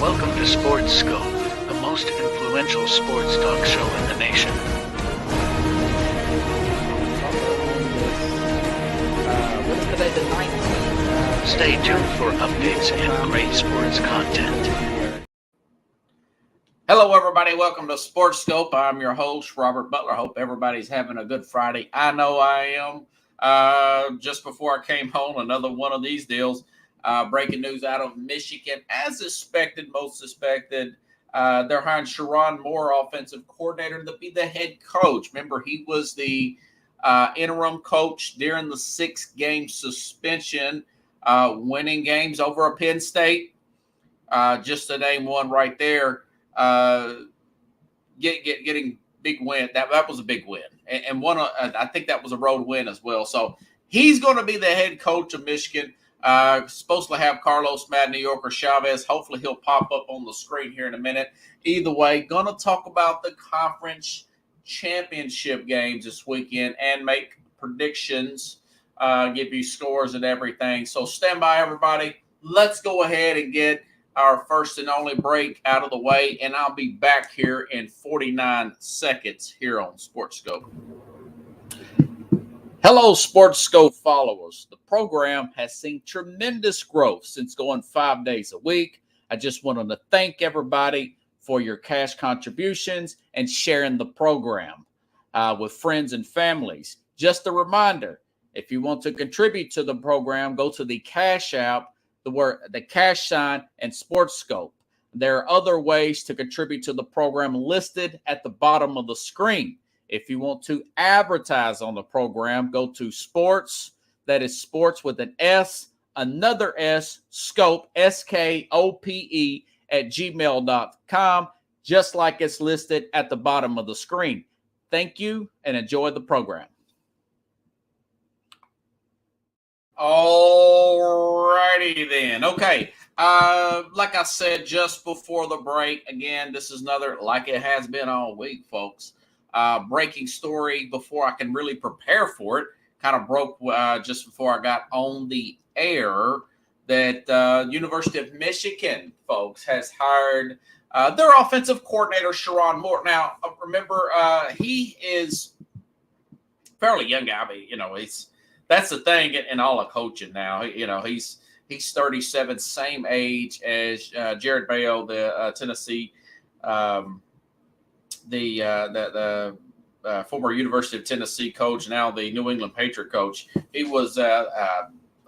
Welcome to Sports Scope, the most influential sports talk show in the nation. Stay tuned for updates and great sports content. Hello, everybody. Welcome to Sports Scope. I'm your host, Robert Butler. Hope everybody's having a good Friday. I know I am. Just before I came home, another one of these deals. Breaking news out of Michigan. As most suspected, they're hiring Sharon Moore, offensive coordinator, to be the head coach. Remember, he was the interim coach during the 6-game suspension, winning games over a Penn State. Just to name one right there. Getting big win. That was a big win, and one. I think that was a road win as well. So he's going to be the head coach of Michigan. Supposed to have Carlos New Yorker Chavez. Hopefully he'll pop up on the screen here in a minute. Either way, going to talk about the conference championship games this weekend and make predictions, give you scores and everything. So stand by, everybody. Let's go ahead and get our first and only break out of the way, and I'll be back here in 49 seconds here on Sports Scope. Hello, Sports Scope followers. The program has seen tremendous growth since going 5 days a week. I just wanted to thank everybody for your cash contributions and sharing the program with friends and families. Just a reminder, if you want to contribute to the program, go to the Cash App, the cash sign, and Sports Scope. There are other ways to contribute to the program listed at the bottom of the screen. If you want to advertise on the program, go to sports, that is sports with an S, another S, scope, SKOPE, at gmail.com, just like it's listed at the bottom of the screen. Thank you and enjoy the program. All righty then. Okay. Like I said just before the break, again, this is another, like it has been all week, folks. Breaking story before I can really prepare for it. Kind of broke just before I got on the air that University of Michigan, folks, has hired their offensive coordinator, Sharon Moore. Now, remember, he is fairly young guy. I mean, that's the thing in all of coaching now. He's 37, same age as Jared Bayo, the Tennessee. The former University of Tennessee coach, now the New England Patriot coach. He was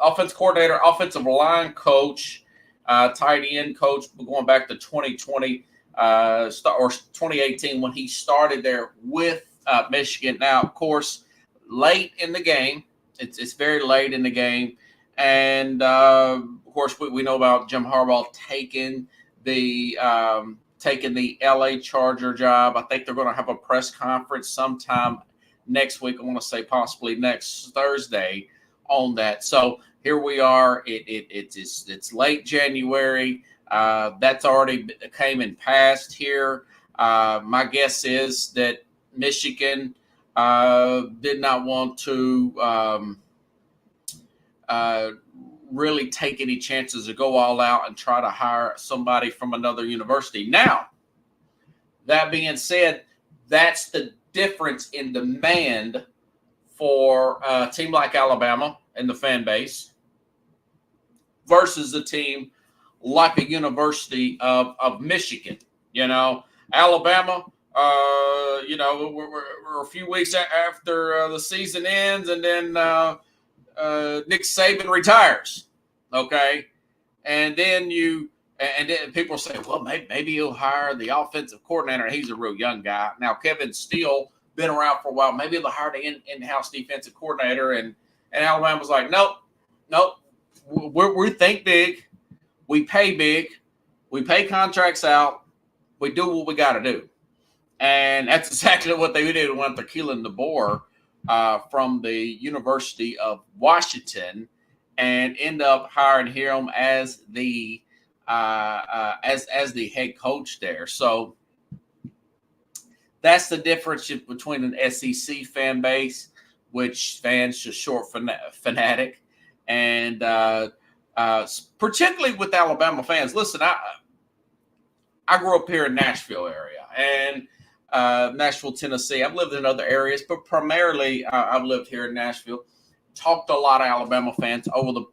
offensive coordinator, offensive line coach, tight end coach, going back to 2020 or 2018 when he started there with Michigan. Now, of course, late in the game, it's very late in the game, and of course we know about Jim Harbaugh taking the LA Charger job. I think they're going to have a press conference sometime next week. I want to say possibly next Thursday on that. So here we are. It's late January. That's already came and passed here. My guess is that Michigan did not want to really take any chances to go all out and try to hire somebody from another university. Now, that being said, that's the difference in demand for a team like Alabama and the fan base versus a team like the University of Michigan. Alabama, we're a few weeks after the season ends, and then Nick Saban retires, okay? And then people say, well, maybe he'll hire the offensive coordinator. He's a real young guy. Now, Kevin Steele, been around for a while. Maybe they'll hire the in-house defensive coordinator. And Alabama's like, nope. We think big. We pay big. We pay contracts out. We do what we got to do. And that's exactly what they did when they're killing DeBoer from the University of Washington, and end up hiring him as the head coach there. So that's the difference between an SEC fan base, which fans just short fanatic, and particularly with Alabama fans. Listen, I grew up here in Nashville area and Nashville, Tennessee. I've lived in other areas, but primarily I've lived here in Nashville. Talked to a lot of Alabama fans over the,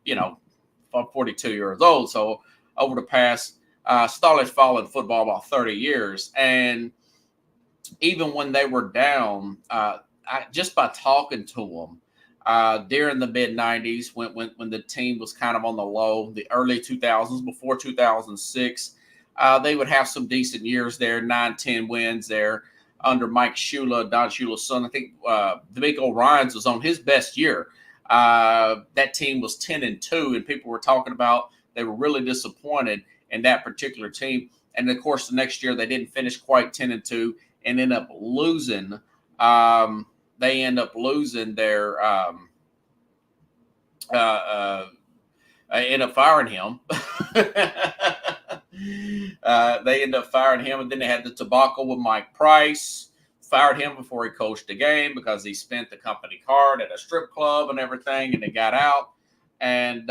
I'm 42 years old, so over the past, started following football about 30 years. And even when they were down, just by talking to them during the mid 90s, when the team was kind of on the low, the early 2000s, before 2006, they would have some decent years there, 9-10 wins there under Mike Shula, Don Shula's son. I think D'Amico Ryans was on his best year. That team was 10-2, and people were talking about they were really disappointed in that particular team. And of course, the next year they didn't finish quite 10-2 and end up losing. They end up losing their. End up firing him. They end up firing him, and then they had the debacle with Mike Price. Fired him before he coached the game because he spent the company card at a strip club and everything, and they got out. And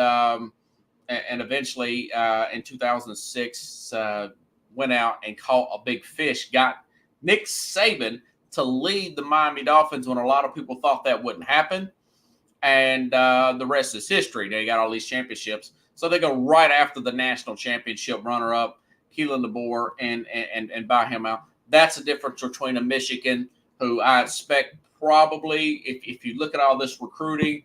eventually, in 2006, went out and caught a big fish. Got Nick Saban to lead the Miami Dolphins when a lot of people thought that wouldn't happen. And the rest is history. They got all these championships. So they go right after the national championship runner-up, Keelan DeBoer, and buy him out. That's the difference between a Michigan, who I expect probably, if you look at all this recruiting,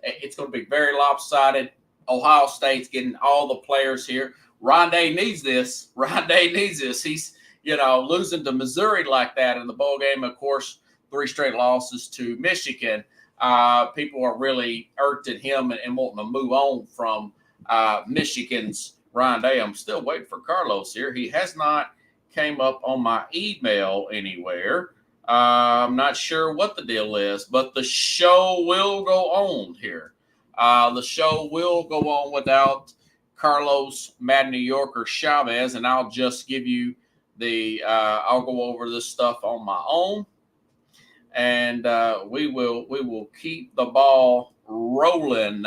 it's going to be very lopsided. Ohio State's getting all the players here. Rondé needs this. Rondé needs this. He's, losing to Missouri like that in the bowl game. Of course, 3 straight losses to Michigan. People are really irked at him and wanting to move on from Michigan's Rondé. I'm still waiting for Carlos here. He has not came up on my email anywhere. I'm not sure what the deal is, but the show will go on here. The show will go on without Carlos Mad New Yorker Chavez, and I'll just give you I'll go over this stuff on my own. And we will keep the ball rolling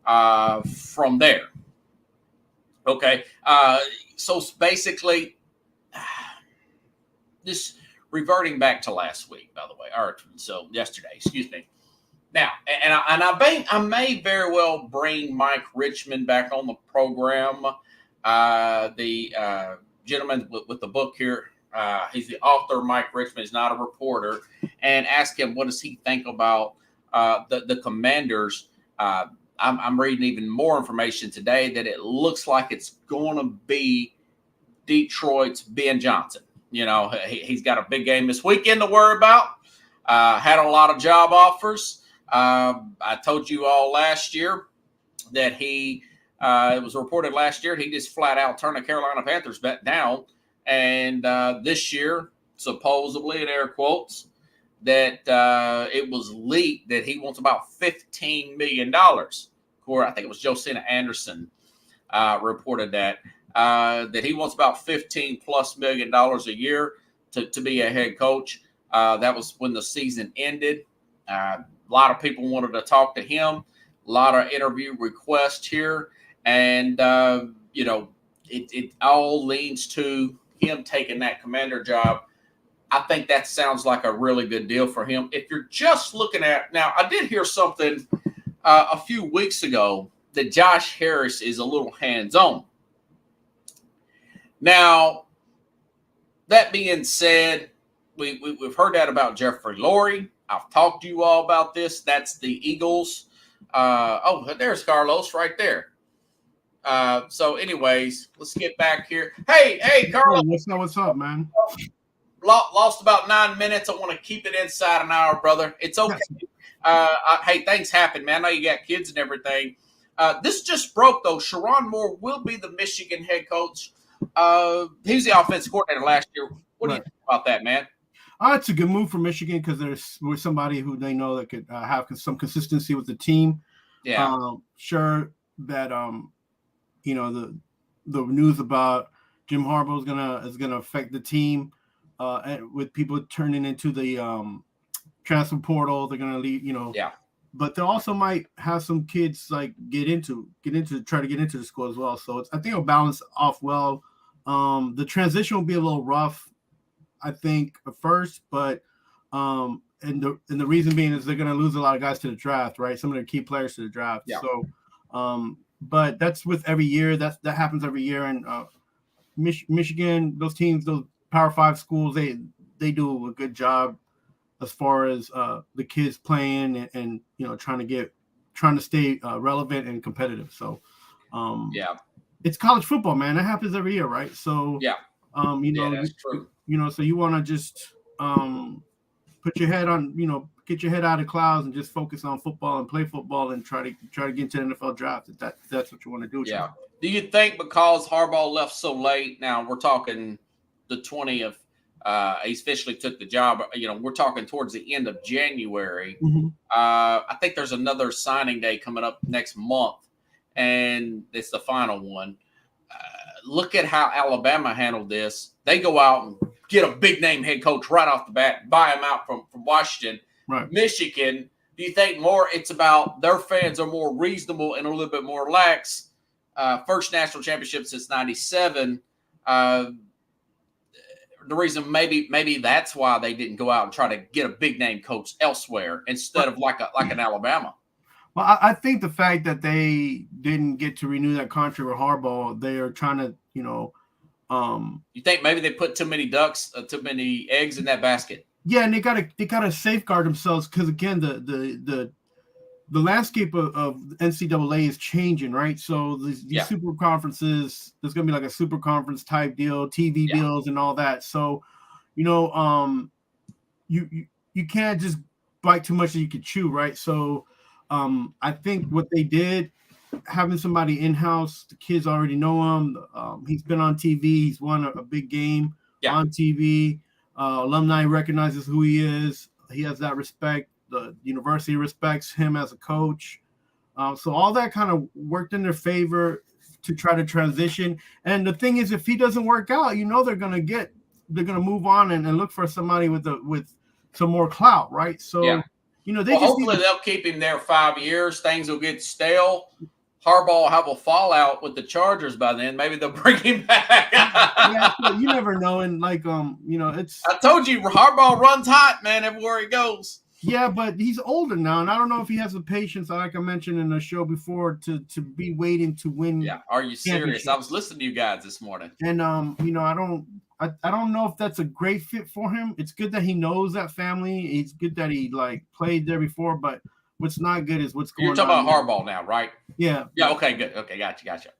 from there. Okay. So basically, this reverting back to last week, by the way, or so yesterday, excuse me. Now, and I may very well bring Mike Richmond back on the program. The gentleman with the book here. He's the author. Mike Richmond is not a reporter, and ask him what does he think about the Commanders. I'm reading even more information today that it looks like it's going to be Detroit's Ben Johnson. He's got a big game this weekend to worry about. Had a lot of job offers. I told you all last year that it was reported last year he just flat out turned the Carolina Panthers bet down. And this year, supposedly, in air quotes, that it was leaked that he wants about $15 million. Or I think it was Josina Anderson reported that he wants about $15+ million a year to be a head coach. That was when the season ended. A lot of people wanted to talk to him. A lot of interview requests here. And, it all leans to him taking that commander job. I think that sounds like a really good deal for him. If you're just looking at, now I did hear something a few weeks ago that Josh Harris is a little hands-on. Now, that being said, we've heard that about Jeffrey Lurie. I've talked to you all about this. That's the Eagles. There's Carlos right there. So anyways, let's get back here. Hey, Carlos. What's up, man? Lost about 9 minutes. I want to keep it inside an hour, brother. It's okay. Hey, things happen, man. I know you got kids and everything. This just broke, though. Sherrone Moore will be the Michigan head coach. He was the offensive coordinator last year. What do you think about that, man? It's a good move for Michigan because there's somebody who they know that could have some consistency with the team. Yeah. Sure that the news about Jim Harbaugh is gonna affect the team, and with people turning into the transfer portal, they're gonna leave. Yeah. But they also might have some kids like try to get into the school as well. So I think it'll balance off well. The transition will be a little rough, I think, at first, but and the reason being is they're going to lose a lot of guys to the draft, right? Some of their key players to the draft. Yeah. So, but that's with every year. That happens every year. And Michigan, those teams, those Power 5 schools, they do a good job as far as the kids playing and trying to stay relevant and competitive. So, it's college football, man. That happens every year, right? So, that's true. So you want to just put your head on, get your head out of the clouds and just focus on football and play football and try to get into the NFL draft. If that's what you want to do. Yeah. Do you think because Harbaugh left so late? Now we're talking the 20th. He officially took the job. We're talking towards the end of January. Mm-hmm. I think there's another signing day coming up next month, and it's the final one. Look at how Alabama handled this. They go out and get a big name head coach right off the bat, buy him out from Washington. Right. Michigan, do you think more it's about their fans are more reasonable and a little bit more lax? First national championship since '97. The reason maybe that's why they didn't go out and try to get a big name coach elsewhere instead of like an Alabama. Well, I think the fact that they didn't get to renew that contract with Harbaugh, they are trying to, you think maybe they put too many eggs in that basket? Yeah, and they gotta safeguard themselves because again, the landscape of NCAA is changing, right? So these super conferences, there's gonna be like a super conference type deal, TV deals, and all that. So, you can't just bite too much that you could chew, right? So. I think what they did, having somebody in-house, the kids already know him. He's been on TV. He's won a big game on TV. Alumni recognizes who he is. He has that respect. The university respects him as a coach. So all that kind of worked in their favor to try to transition. And the thing is, if he doesn't work out, they're going to move on and look for somebody with some more clout, right? So. Yeah. Hopefully they'll keep him there 5 years. Things will get stale. Harbaugh will have a fallout with the Chargers by then. Maybe they'll bring him back. So you never know. And it's. I told you, Harbaugh runs hot, man, everywhere he goes. Yeah, but he's older now, and I don't know if he has the patience, like I mentioned in the show before, to be waiting to win. Yeah, are you serious? I was listening to you guys this morning. And I don't know if that's a great fit for him. It's good that he knows that family. It's good that he played there before, but what's not good is what's going on. You're talking about Harbaugh now, right? Yeah. Yeah. Okay. Good. Okay. Gotcha.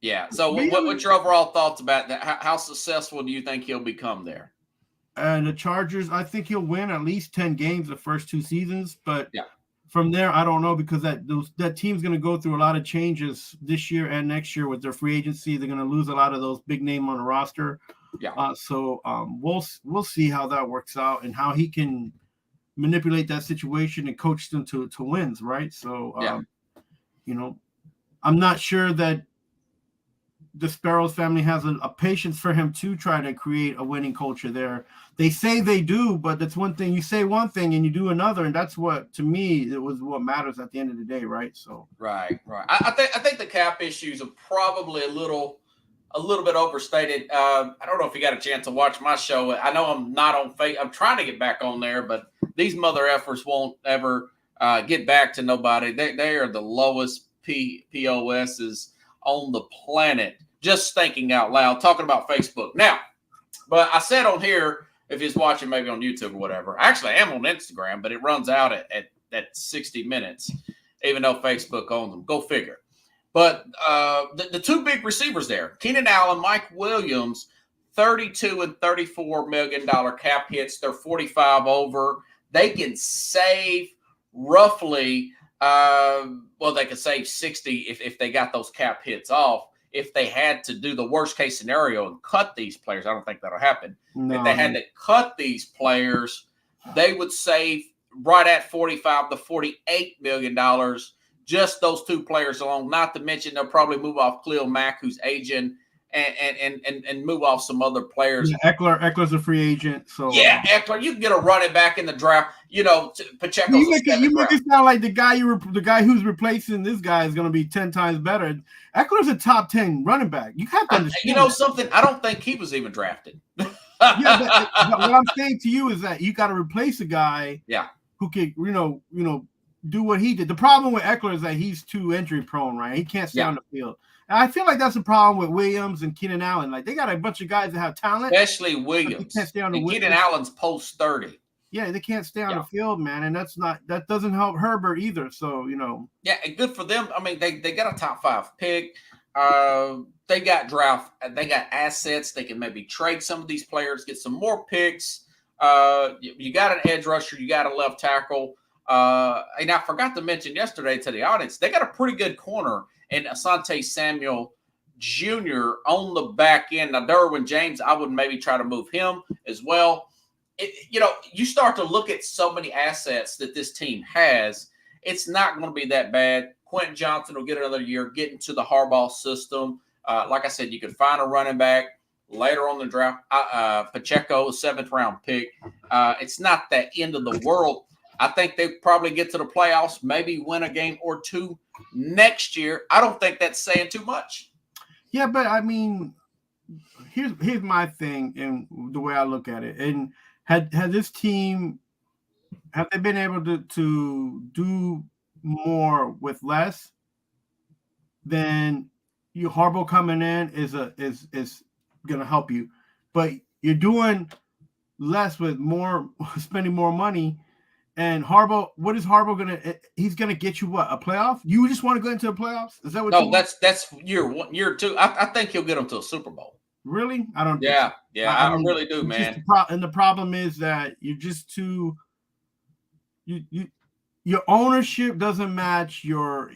Yeah. So, what's your overall thoughts about that? How successful do you think he'll become there? And the Chargers, I think he'll win at least 10 games the first 2 seasons, but from there, I don't know because that team's going to go through a lot of changes this year and next year with their free agency. They're going to lose a lot of those big name on the roster. Yeah. So we'll see how that works out and how he can manipulate that situation and coach them to wins, right? So I'm not sure that the Sparrows family has a patience for him to try to create a winning culture there. They say they do, but that's one thing. You say one thing and you do another, and that's what, to me, it was what matters at the end of the day, right? So right. I think the cap issues are probably a little bit overstated. I don't know if you got a chance to watch my show. I know I'm not on Facebook. I'm trying to get back on there, but these mother effers won't ever get back to nobody. They are the lowest POSs on the planet. Just thinking out loud, talking about Facebook. Now, but I said on here, if he's watching maybe on YouTube or whatever, actually I am on Instagram, but it runs out at 60 minutes, even though Facebook owns them. Go figure. But the 2 big receivers there, Keenan Allen, Mike Williams, $32 and $34 million cap hits. They're 45 over. They can save roughly, they could save 60 if they got those cap hits off. If they had to do the worst case scenario and cut these players, I don't think that'll happen. No. If they had to cut these players, they would save right at $45 to $48 million. Just those 2 players alone. Not to mention they'll probably move off Khalil Mack, who's aging, and move off some other players. Yeah, Eckler's a free agent, so yeah, Eckler, you can get a running back in the draft. Pacheco's you a make seventh round. it sound like the guy who's replacing this guy is going to be 10 times better. Eckler's a top 10 running back. You have to understand. Something. I don't think he was even drafted. Yeah, but what I'm saying to you is that you got to replace a guy. Yeah. Who could do what he did. The problem with Eckler is that he's too injury prone, right? He can't stay on the field. And I feel like that's the problem with Williams and Keenan Allen. Like they got a bunch of guys that have talent, especially Williams. Can't stay on the Keenan Allen's post 30. Yeah, they can't stay on the field, man, and that doesn't help Herbert either. So Yeah, and good for them. I mean, they got a top 5 pick. They got assets. They can maybe trade some of these players, get some more picks. You got an edge rusher, you got a left tackle. And I forgot to mention yesterday to the audience, they got a pretty good corner in Asante Samuel Jr. on the back end. Now, Derwin James, I would maybe try to move him as well. You start to look at so many assets that this team has. It's not going to be that bad. Quentin Johnson will get another year, get into the Harbaugh system. Like I said, you could find a running back later on the draft. Pacheco, a 7th round pick. It's not the end of the world. I think they probably get to the playoffs, maybe win a game or two next year. I don't think that's saying too much. Yeah, but I mean, here's my thing and the way I look at it. And had this team, have they been able to do more with less? Then Harbaugh coming in is going to help you, but you're doing less with more, spending more money. And Harbaugh, what is Harbaugh gonna? He's gonna get you what, a playoff? You just want to go into the playoffs? Is that what? No, that's year 1, year 2. I think he'll get them to a Super Bowl. Really? I don't. Yeah, I mean, really do, man. And the problem is that you're just too. Your ownership doesn't match your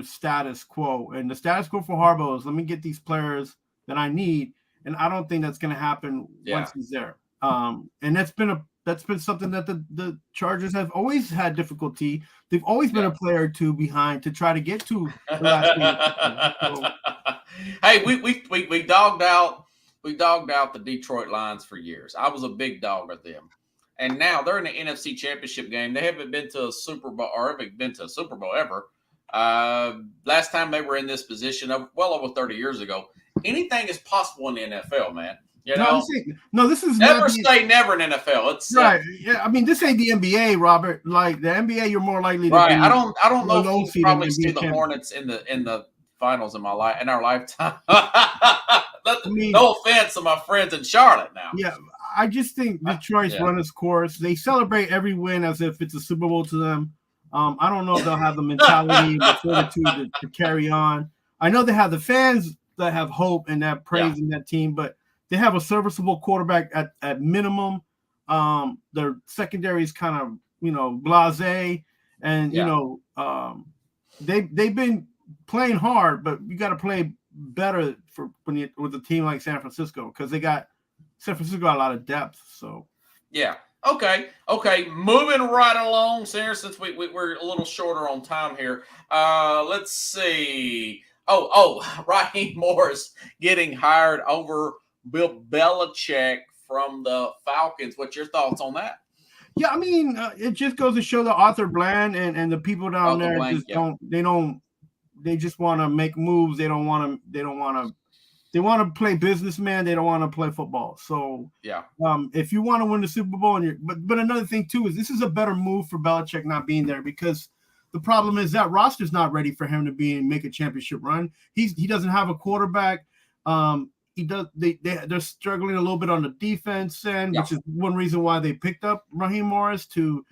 status quo, and the status quo for Harbaugh is let me get these players that I need, and I don't think that's going to happen once he's there. And that's been something that the Chargers have always had difficulty. They've always been a player or two behind to try to get to the last game. Hey, we dogged out the Detroit Lions for years. I was a big dog of them. And now they're in the NFC Championship game. They haven't been to a Super Bowl or haven't been to a Super Bowl ever. Last time they were in this position well over 30 years ago. Anything is possible in the NFL, man. This is never say never in NFL. It's right. Yeah, I mean, this ain't the NBA, Robert. Like the NBA, you're more likely to. Right. I don't know if we'll probably see the Hornets in the finals in our lifetime. No offense to my friends in Charlotte now. Yeah, I just think Detroit's run its course. They celebrate every win as if it's a Super Bowl to them. I don't know if they'll have the mentality and the fortitude to carry on. I know they have the fans that have hope and that praise in that team, but they have a serviceable quarterback at minimum. Their secondary is kind of blasé, and they've been playing hard, but you got to play better with a team like San Francisco because San Francisco got a lot of depth. So okay. Moving right along, Sarah, since we're a little shorter on time here. Let's see. Raheem Morris getting hired over Bill Belichick from the Falcons. What's your thoughts on that? Yeah, I mean, it just goes to show that Arthur Bland and the people down there they just want to make moves. They want to play businessman. They don't want to play football. So if you want to win the Super Bowl, but another thing too is this is a better move for Belichick not being there because the problem is that roster's not ready for him to make a championship run. He doesn't have a quarterback. They're struggling a little bit on the defense end, which is one reason why they picked up Raheem Morris to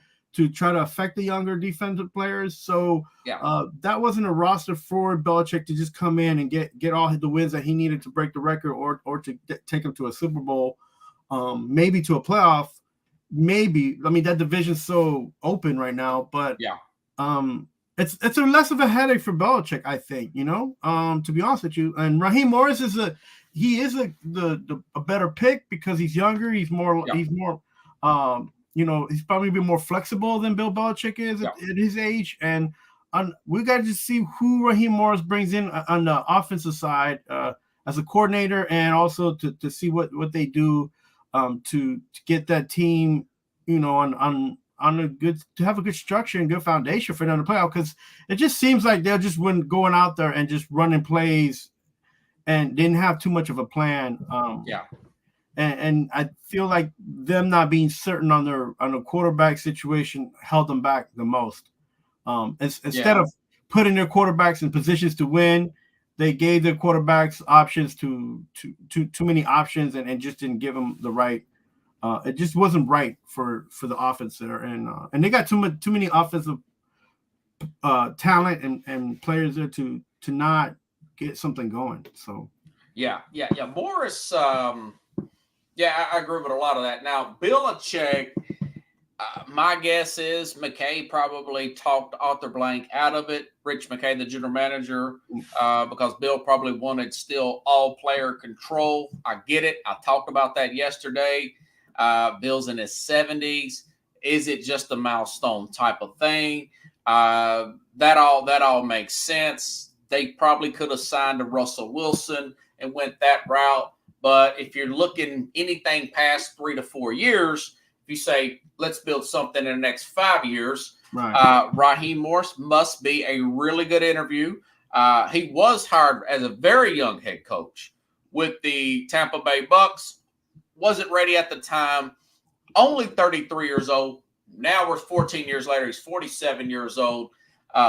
try to affect the younger defensive players. So that wasn't a roster for Belichick to just come in and get all the wins that he needed to break the record or to take him to a Super Bowl, maybe to a playoff. Maybe. I mean, that division's so open right now, but it's a less of a headache for Belichick, I think, to be honest with you. And Raheem Morris is a better pick because he's younger. He's probably been more flexible than Bill Belichick is at his age. And we got to see who Raheem Morris brings in on the offensive side as a coordinator, and also to see what they do to get that team, on a good, to have a good structure and good foundation for them to play out. Because it just seems like they're just going out there and just running plays and didn't have too much of a plan. And I feel like them not being certain on a quarterback situation held them back the most. Instead of putting their quarterbacks in positions to win, they gave their quarterbacks options too many options and just didn't give them the right. It just wasn't right for the offense there, and they got too many offensive talent and players there to not get something going. So Morris. I agree with a lot of that. Now, Belichick, my guess is McKay probably talked Arthur Blank out of it. Rich McKay, the general manager, because Bill probably wanted still all player control. I get it. I talked about that yesterday. Bill's in his 70s. Is it just a milestone type of thing? That all makes sense. They probably could have signed to Russell Wilson and went that route. But if you're looking anything past 3 to 4 years, if you say, let's build something in the next 5 years, right. Raheem Morris must be a really good interview. He was hired as a very young head coach with the Tampa Bay Bucks. Wasn't ready at the time. Only 33 years old. Now we're 14 years later. He's 47 years old.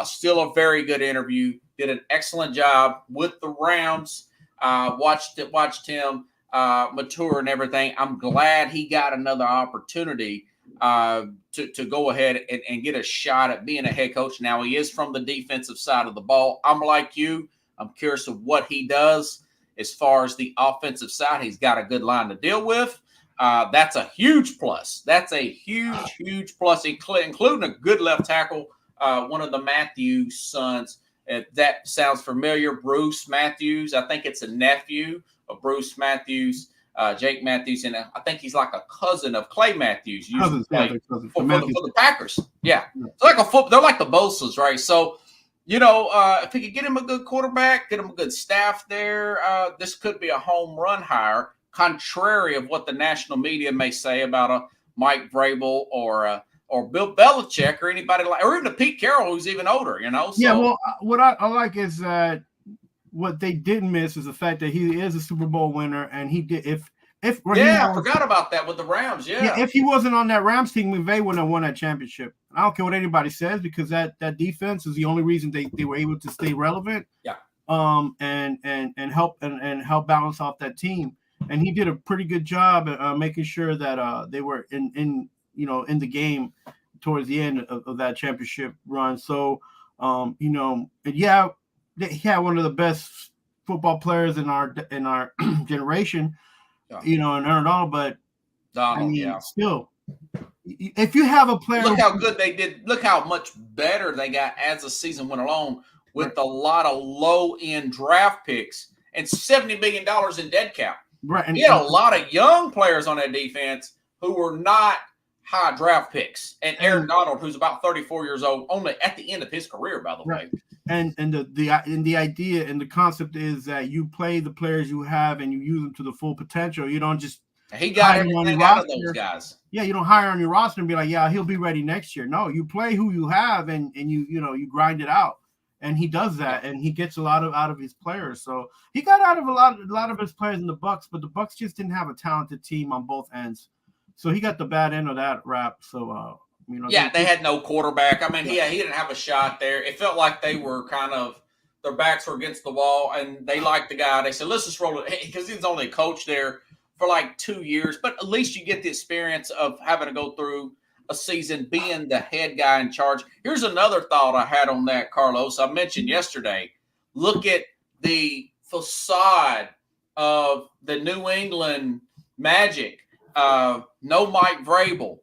Still a very good interview. Did an excellent job with the Rams. Watched him mature and everything. I'm glad he got another opportunity to go ahead and get a shot at being a head coach. Now, he is from the defensive side of the ball. I'm like you. I'm curious of what he does as far as the offensive side. He's got a good line to deal with. That's a huge plus. That's a huge plus, including a good left tackle, one of the Matthews sons. That sounds familiar. Bruce Matthews. I think it's a nephew of Bruce Matthews, Jake Matthews, and I think he's like a cousin of Clay Matthews. Cousins, for the Packers. Yeah. They're like the Bosa's, right? So, if he could get him a good quarterback, get him a good staff there, this could be a home run hire, contrary of what the national media may say about a Mike Vrabel or Bill Belichick or anybody or even a Pete Carroll who's even older, So, yeah, well, what I like is that what they didn't miss is the fact that he is a Super Bowl winner, and he did. I forgot about that with the Rams. Yeah, if he wasn't on that Rams team, McVay wouldn't have won that championship. I don't care what anybody says, because that defense is the only reason they were able to stay relevant. Yeah. And help balance off that team, and he did a pretty good job at making sure that they were in the game towards the end of that championship run. So, he had one of the best football players in our generation, and Aaron Donald. But still, if you have a player, look how good they did. Look how much better they got as the season went along with a lot of low-end draft picks and $70 million in dead cap. Right, and he had a lot of young players on that defense who were not high draft picks, and Aaron Donald, who's about 34 years old, only at the end of his career, by the way. And the idea and the concept is that you play the players you have and you use them to the full potential. You don't just he got everything out of those guys. Yeah, you don't hire on your roster and be like, yeah, he'll be ready next year. No, you play who you have and you grind it out. And he does that, and he gets a lot out of his players. So he got out of a lot of his players in the Bucks, but the Bucks just didn't have a talented team on both ends. So he got the bad end of that rap. So they had no quarterback. I mean, he didn't have a shot there. It felt like they were kind of their backs were against the wall, and they liked the guy. They said, let's just roll it, because he was only a coach there for like 2 years. But at least you get the experience of having to go through a season being the head guy in charge. Here's another thought I had on that, Carlos. I mentioned yesterday, look at the facade of the New England Magic. No Mike Vrabel,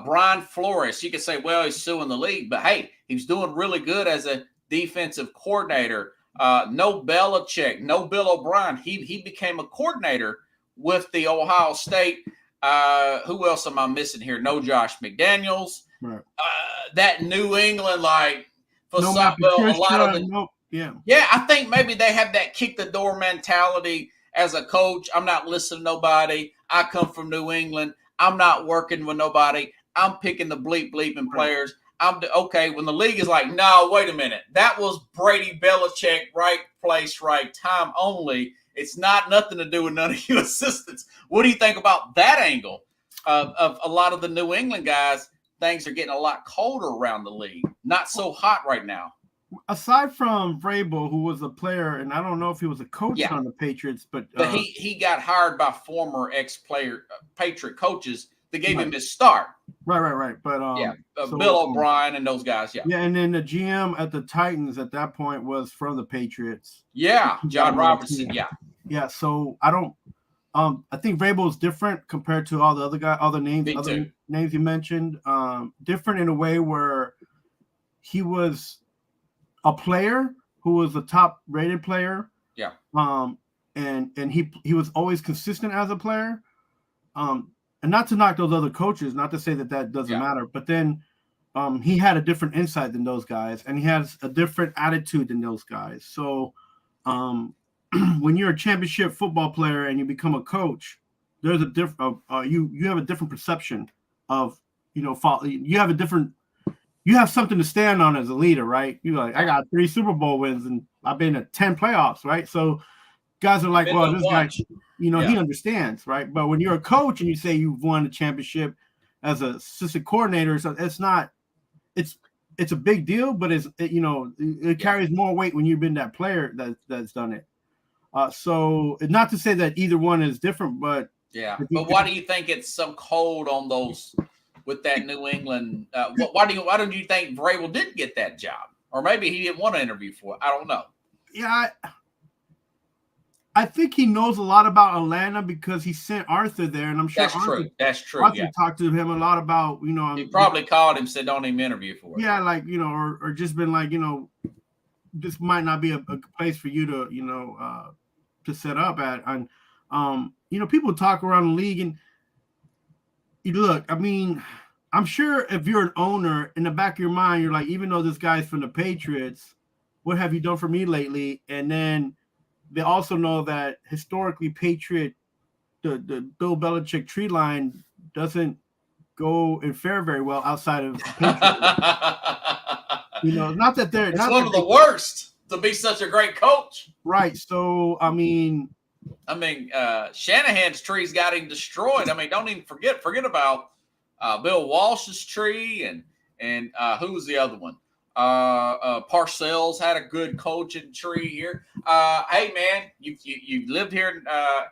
Brian Flores. You could say, well, he's suing the league, but hey, he was doing really good as a defensive coordinator. No Belichick, no Bill O'Brien. He became a coordinator with the Ohio State. Who else am I missing here? No Josh McDaniels. Right. That New England facade. Yeah, I think maybe they have that kick the door mentality, as a coach, I'm not listening to nobody. I come from New England. I'm not working with nobody. I'm picking the bleeping players. Okay, when the league is like, no, wait a minute. That was Brady Belichick, right place, right time only. It's not nothing to do with none of you assistants. What do you think about that angle of a lot of the New England guys? Things are getting a lot colder around the league. Not so hot right now. Aside from Vrabel, who was a player, and I don't know if he was a coach on the Patriots, but he got hired by former ex-player Patriot coaches that gave him his start. Right. But Bill O'Brien and those guys. Yeah, and then the GM at the Titans at that point was from the Patriots. Yeah, John Robertson. Yeah. So I don't. I think Vrabel is different compared to all the other guys, other names you mentioned. Different in a way where he was a player who was a top-rated player. Yeah. And he was always consistent as a player. And not to knock those other coaches, not to say that doesn't matter, but then he had a different insight than those guys, and he has a different attitude than those guys. So when you're a championship football player and you become a coach, there's a different you have a different perception of you have something to stand on as a leader, right? You're like, I got 3 Super Bowl wins and I've been at 10 playoffs, right? So guys are like, well, this guy, he understands, right? But when you're a coach and you say you've won a championship as an assistant coordinator, so it's a big deal, but it carries more weight when you've been that player that's done it. So not to say that either one is different, but But why do you think it's so cold on those with that New England? Why don't you think Vrabel didn't get that job, or maybe he didn't want to interview for it? I don't know. Yeah, I think he knows a lot about Atlanta because he sent Arthur there, and I'm sure that's true. Arthur talked to him a lot about He probably called him, said, "Don't even interview for it." Yeah, like or just been like this might not be a place for you to to set up at, and people talk around the league, and look, I mean, I'm sure if you're an owner, in the back of your mind, you're like, even though this guy's from the Patriots, what have you done for me lately? And then they also know that historically the Bill Belichick tree line doesn't go and fare very well outside of Patriots. Not that they're it's one of the worst to be such a great coach. Right. So, I mean, Shanahan's trees got him destroyed. I mean, don't even forget about Bill Walsh's tree and who was the other one? Parcells had a good coaching tree here. Hey man, you lived here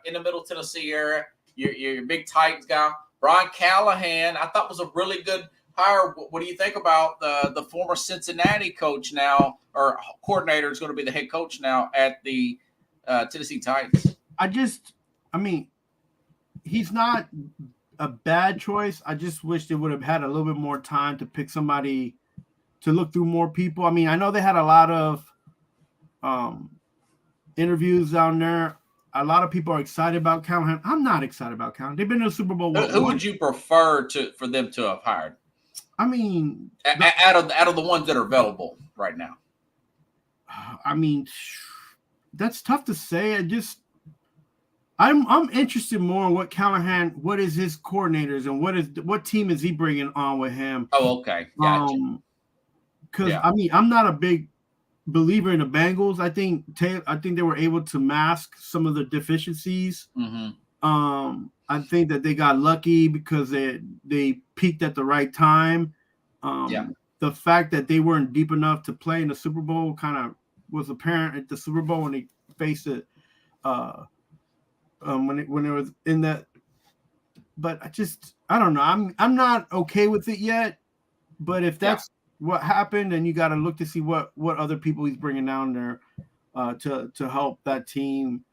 in the Middle Tennessee area. You're a big Titans guy. Brian Callahan, I thought was a really good hire. What do you think about the former Cincinnati coach now, or coordinator is going to be the head coach now at the Tennessee Titans? He's not a bad choice. I just wish they would have had a little bit more time to pick somebody, to look through more people. I mean, I know they had a lot of interviews down there. A lot of people are excited about Callahan. I'm not excited about Callahan. They've been to the Super Bowl. Who would you prefer for them to have hired? I mean, out of the ones that are available right now. I mean, that's tough to say. I'm interested more in what is his coordinators and what team is he bringing on with him? Oh, okay, gotcha. Because I'm not a big believer in the Bengals. I think they were able to mask some of the deficiencies. Mm-hmm. I think that they got lucky because they peaked at the right time. The fact that they weren't deep enough to play in the Super Bowl kind of was apparent at the Super Bowl when they faced it. When it was in that, but I don't know. I'm not okay with it yet. But if that's what happened, then you got to look to see what other people he's bringing down there to help that team.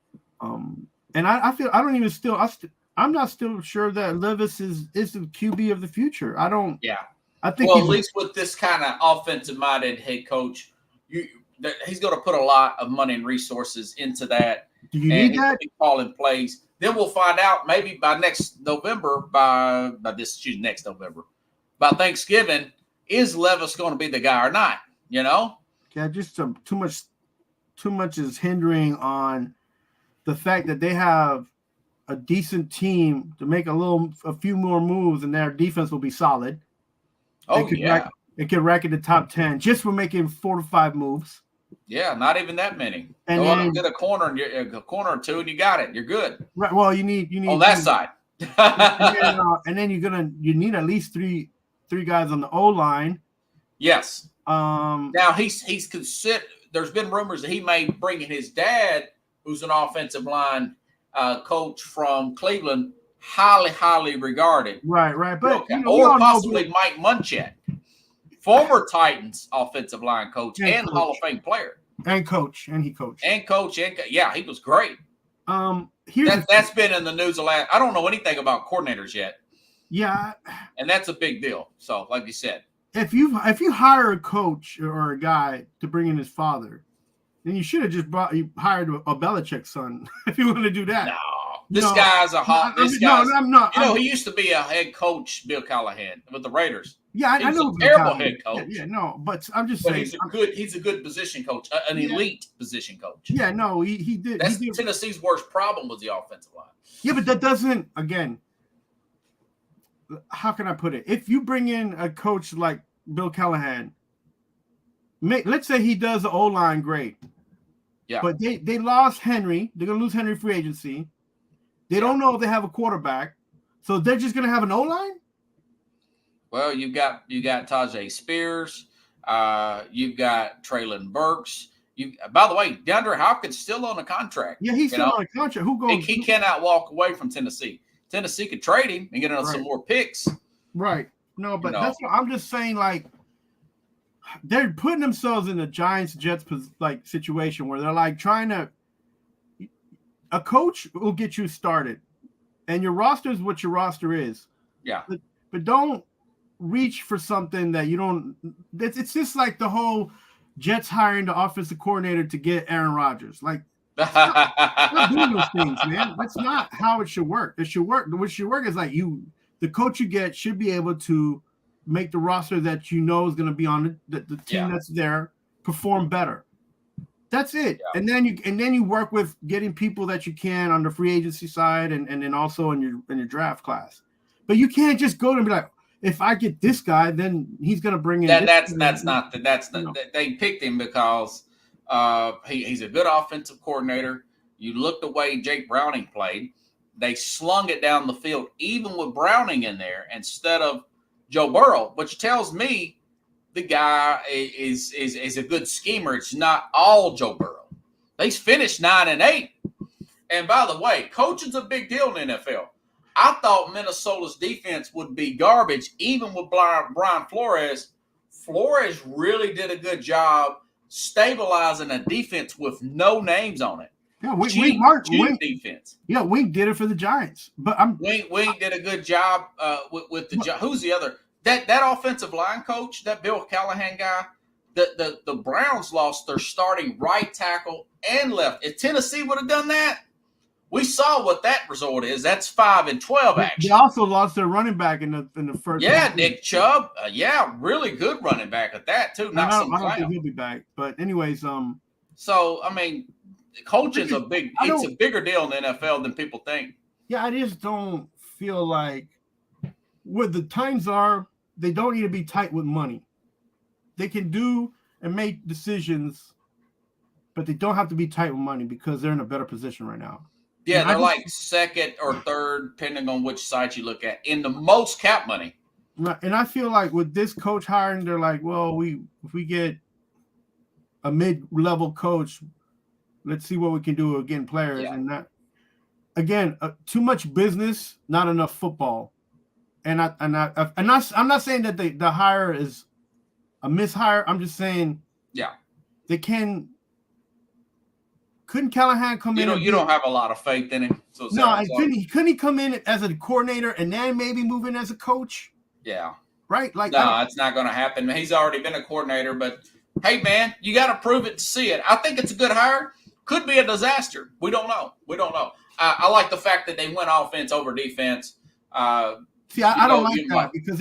And I feel I'm not still sure that Levis is the QB of the future. I don't. Yeah. I think at least with this kind of offensive-minded head coach, he's going to put a lot of money and resources into that. Do you need that? Calling plays. Then we'll find out maybe by next November, by Thanksgiving, is Levis going to be the guy or not? Yeah, just too much is hindering on the fact that they have a decent team to make a few more moves, and their defense will be solid. Oh, yeah. It could rack in the top 10 just for making 4 to 5 moves. Yeah, not even that many. And Go then, up and get a corner or two, and you got it. You're good. Right. Well, you need on that side. and then you need at least three guys on the O line. Yes. Now he's considered. There's been rumors that he may bring in his dad, who's an offensive line coach from Cleveland, highly regarded. Right. But or possibly Mike Munchak, former Titans offensive line coach and Hall of Fame player. And he coached. Yeah, he was great. That's been in the news a lot. I don't know anything about coordinators yet. Yeah. And that's a big deal. So, like you said, if you hire a coach or a guy to bring in his father, then you should have just hired a Belichick son if you want to do that. No. This guy's a hot. I'm not. He used to be a head coach, Bill Callahan, with the Raiders. Yeah, I know. He's a terrible head coach. Yeah, no, but I'm just saying. He's a good position coach, an elite position coach. Yeah, no, he did. That's Tennessee's worst problem was the offensive line. Yeah, but that doesn't. Again, how can I put it? If you bring in a coach like Bill Callahan, let's say he does the O-line great. Yeah. But they lost Henry. They're gonna lose Henry free agency. They don't know if they have a quarterback, so they're just going to have an O-line? Well, you got Tajay Spears. You've got Traylon Burks. By the way, DeAndre Hopkins still on a contract. Yeah, he's still on a contract. Who goes? He cannot walk away from Tennessee. Tennessee could trade him and get some more picks. Right. No, but that's what I'm just saying. Like, they're putting themselves in the Giants-Jets situation where they're like trying to. A coach will get you started, and your roster is what your roster is. Yeah. But don't reach for something that you don't. It's just like the whole Jets hiring the offensive coordinator to get Aaron Rodgers. Like, not doing those things, man. That's not how it should work. It should work. What should work is like the coach you get should be able to make the roster that is going to be on the team that's there perform better. That's it. Yeah. And then you work with getting people that you can on the free agency side and then also in your draft class. But you can't just go and be like, if I get this guy, then he's going to bring in they picked him because he's a good offensive coordinator. You look the way Jake Browning played. They slung it down the field even with Browning in there instead of Joe Burrow, which tells me the guy is a good schemer. It's not all Joe Burrow. They finished 9-8. And by the way, coaching's a big deal in the NFL. I thought Minnesota's defense would be garbage, even with Brian Flores. Flores really did a good job stabilizing a defense with no names on it. Yeah, Wink defense. Yeah, Wink did it for the Giants. But Wink did a good job with the who's the other? That offensive line coach, that Bill Callahan guy, the Browns lost their starting right tackle and left. If Tennessee would have done that, we saw what that result is. That's 5-12 actually. They also lost their running back in the first. Yeah, Nick Chubb. Really good running back at that too. I don't think he'll be back. But anyways, So I mean, coaching's a bigger deal in the NFL than people think. Yeah, I just don't feel like what the times are. They don't need to be tight with money. They can do and make decisions, but they don't have to be tight with money because they're in a better position right now. Yeah, they're like second or third, depending on which side you look at, in the most cap money. And I feel like with this coach hiring, they're like, well, if we get a mid-level coach, let's see what we can do against players. Yeah. And not, again, too much business, not enough football. And I'm not saying that the hire is a mishire. I'm just saying, they couldn't Callahan come in? You don't have a lot of faith in him. So no, couldn't he come in as a coordinator and then maybe move in as a coach? Yeah, right. Like no, it's not going to happen. He's already been a coordinator, but hey, man, you got to prove it to see it. I think it's a good hire. Could be a disaster. We don't know. I like the fact that they went offense over defense. See, I don't like that because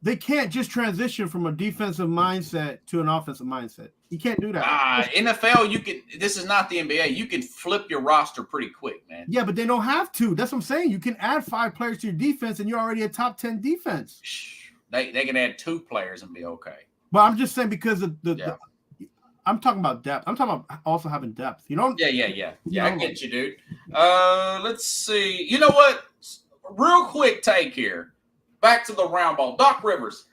they can't just transition from a defensive mindset to an offensive mindset. You can't do that. NFL, you can. This is not the NBA. You can flip your roster pretty quick, man. Yeah, but they don't have to. That's what I'm saying. You can add 5 players to your defense, and you're already a top 10 defense. They can add 2 players and be okay. But I'm just saying because of I'm talking about depth. I'm talking about also having depth. You know? Yeah. I get you, dude. Let's see. You know what? Real quick take here. Back to the round ball. Doc Rivers.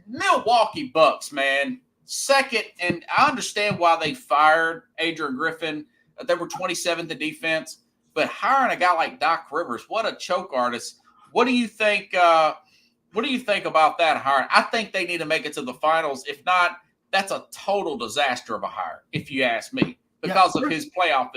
Milwaukee Bucks, man. Second, and I understand why they fired Adrian Griffin. They were 27th in defense, but hiring a guy like Doc Rivers, what a choke artist. What do you think? What do you think about that hire? I think they need to make it to the finals. If not, that's a total disaster of a hire, if you ask me, because of his playoff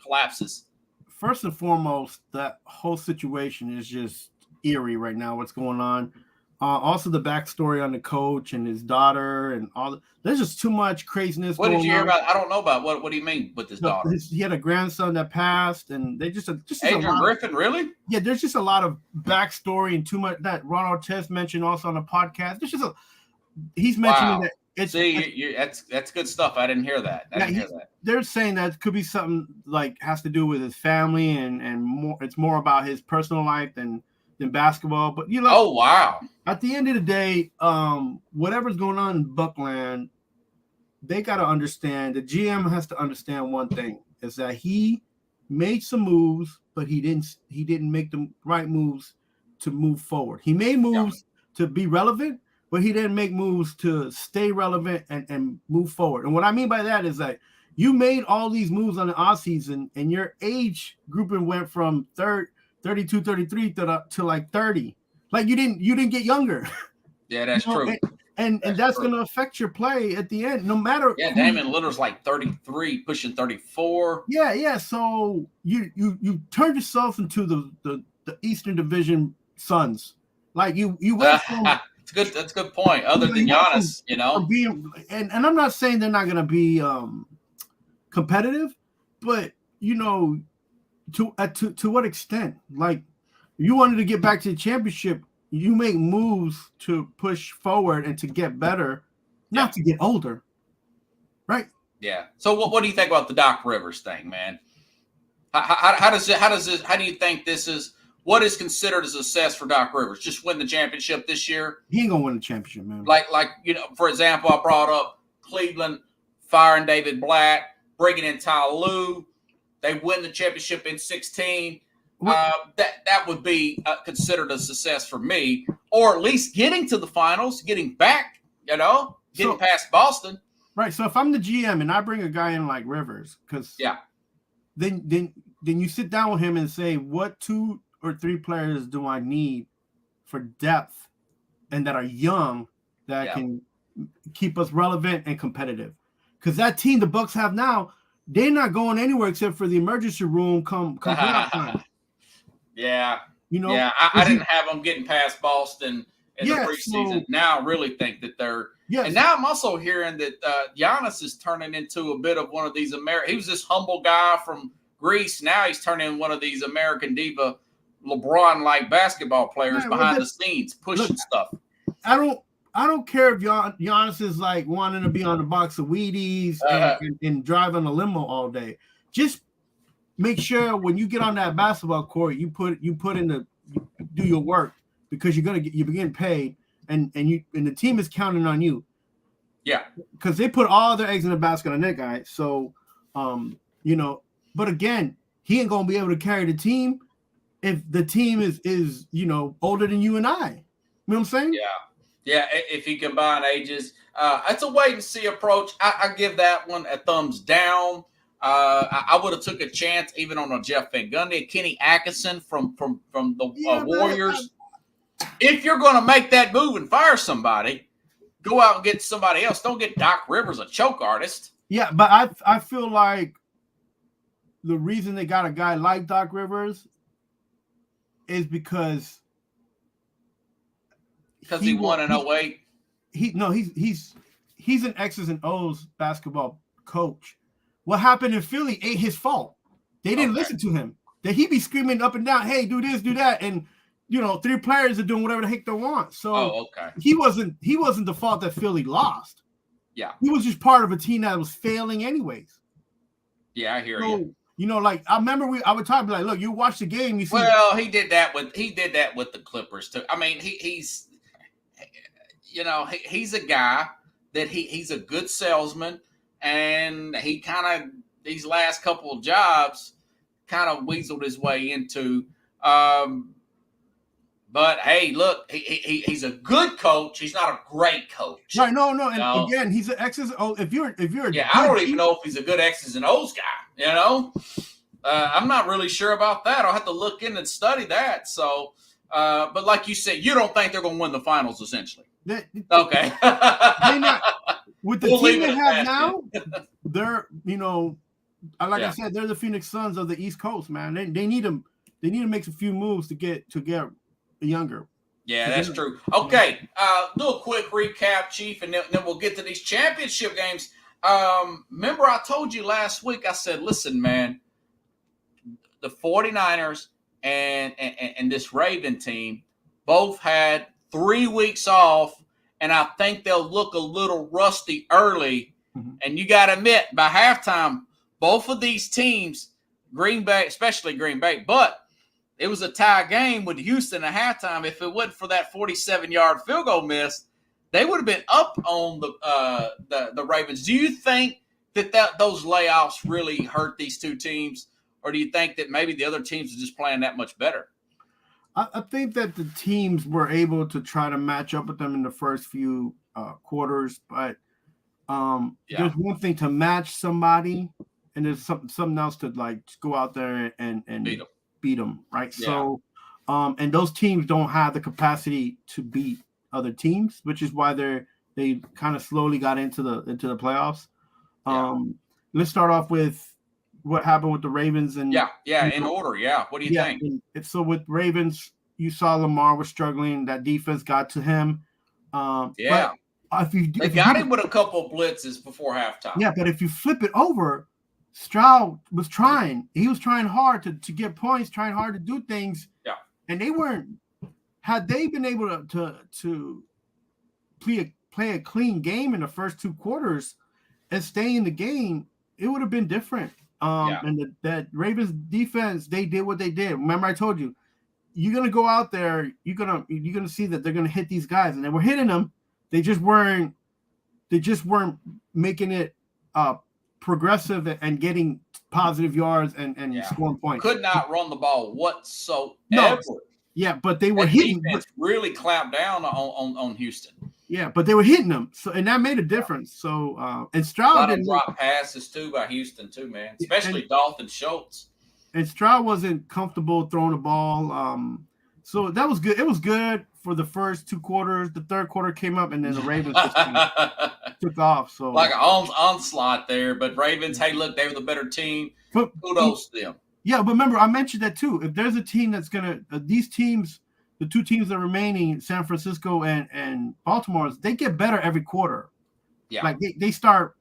collapses. First and foremost, that whole situation is just eerie right now. What's going on? Also, the backstory on the coach and his daughter and all. There's just too much craziness. What did you hear about? I don't know about. What do you mean with his daughter? He had a grandson that passed, and they just Adrian Griffin, really? Yeah, there's just a lot of backstory and too much that Ron Artest mentioned also on the podcast. There's just he's mentioning that. That's good stuff. I didn't hear that. They're saying that it could be something like has to do with his family and more. It's more about his personal life than basketball. But oh wow! At the end of the day, whatever's going on in Buckland, they got to understand. The GM has to understand one thing: is that he made some moves, but he didn't make the right moves to move forward. He made moves to be relevant, but he didn't make moves to stay relevant and move forward. And what I mean by that is that you made all these moves on the offseason, and your age grouping went from 32, 33 to like 30. Like you didn't get younger. Yeah, that's true. And that's going to affect your play at the end, no matter. Yeah, Damian Lillard's like 33, pushing 34. Yeah. So you turned yourself into the Eastern Division Suns. Like you went from. That's a good point. Other than Giannis, and I'm not saying they're not going to be competitive, but to what extent? Like you wanted to get back to the championship, you make moves to push forward and to get better, not to get older, right? Yeah. So what do you think about the Doc Rivers thing, man? How do you think this is? What is considered a success for Doc Rivers? Just win the championship this year? He ain't gonna win the championship, man. Like for example, I brought up Cleveland firing David Blatt, bringing in Ty Lue. They win the championship in 16. That would be considered a success for me, or at least getting to the finals, getting back, getting past Boston. Right. So if I'm the GM and I bring a guy in like Rivers, because then you sit down with him and say, what 2 or 3 players do I need for depth and that are young that can keep us relevant and competitive? Because that team the Bucks have now, they're not going anywhere except for the emergency room come playoff time. Yeah. I didn't have them getting past Boston in the preseason. Now I really think that they're and now I'm also hearing that Giannis is turning into a bit of one of these he was this humble guy from Greece. Now he's turning one of these American diva LeBron-like basketball players behind the scenes, pushing stuff. I don't care if Giannis is like wanting to be on a box of Wheaties and drive on a limo all day. Just make sure when you get on that basketball court, you do your work, because you're getting paid, and the team is counting on you. Yeah, because they put all their eggs in the basket on that guy. So, but again, he ain't gonna be able to carry the team if the team is older than you and I. You know what I'm saying? Yeah. If you combine ages, it's a wait and see approach. I give that one a thumbs down. I would have took a chance even on a Jeff Van Gundy, Kenny Atkinson from the Warriors. If you're going to make that move and fire somebody, go out and get somebody else. Don't get Doc Rivers, a choke artist. Yeah, but I feel like the reason they got a guy like Doc Rivers is because he won in 08. He's an X's and O's basketball coach. What happened in Philly ain't his fault. They didn't listen to him. That he be screaming up and down, hey, do this, do that, and 3 players are doing whatever the heck they want. So he wasn't the fault that Philly lost. Yeah. He was just part of a team that was failing anyways. Yeah, I hear So, you. you know, like I remember I would talk like, look, you watch the game, you see. Well, he did that with the Clippers too. I mean, he's he's a guy that he's a good salesman, and he kind of these last couple of jobs kind of weaseled his way into. But hey, look, he's a good coach. He's not a great coach. Right, no, and again, he's an X's. Oh, if you're I don't even know if he's a good X's and O's guy. I'm not really sure about that. I'll have to look in and study that. So, but like you said, you don't think they're going to win the finals, essentially. Okay. They not with the team they have now. They're like I said, they're the Phoenix Suns of the East Coast, man. They need them. They need to make a few moves to get younger. Yeah, that's true. Okay, do a quick recap, Chief, and then we'll get to these championship games. Remember I told you last week, I said, listen, man, the 49ers and this Raven team both had 3 weeks off, and I think they'll look a little rusty early. Mm-hmm. And you got to admit, by halftime, both of these teams, Green Bay, especially Green Bay, but it was a tie game with Houston at halftime. If it wasn't for that 47-yard field goal miss, they would have been up on the Ravens. Do you think that those layoffs really hurt these two teams, or do you think that maybe the other teams are just playing that much better? I think that the teams were able to try to match up with them in the first few quarters, but there's one thing to match somebody, and there's something else to like just go out there and beat them, right? Yeah. So, and those teams don't have the capacity to beat other teams, which is why they kind of slowly got into the playoffs. Let's start off with what happened with the Ravens and in order. Yeah, what do you think? So with Ravens, you saw Lamar was struggling. That defense got to him. But they got him with a couple of blitzes before halftime. Yeah, but if you flip it over, Stroud was trying. He was trying hard to get points, trying hard to do things. Yeah. And they weren't. Had they been able to play a clean game in the first 2 quarters and stay in the game, it would have been different. And that Ravens defense, they did what they did. Remember, I told you, you're gonna go out there, you're gonna see that they're gonna hit these guys, and they were hitting them. They just weren't making it progressive and getting positive yards and scoring points. Could not run the ball whatsoever. No. Yeah, but they were hitting. Really clamped down on Houston. Yeah, but they were hitting them, so and that made a difference. So and Stroud didn't drop passes too by Houston too, man. Especially Dalton Schultz. And Stroud wasn't comfortable throwing the ball. So that was good. It was good for the first 2 quarters. The third quarter came up, and then the Ravens just took off. So like an onslaught there. But Ravens, hey, look, they were the better team. Kudos to them. Yeah, but remember, I mentioned that too. If there's a team that's gonna these teams, the 2 teams that are remaining, San Francisco and Baltimore, they get better every quarter. Yeah, like they start,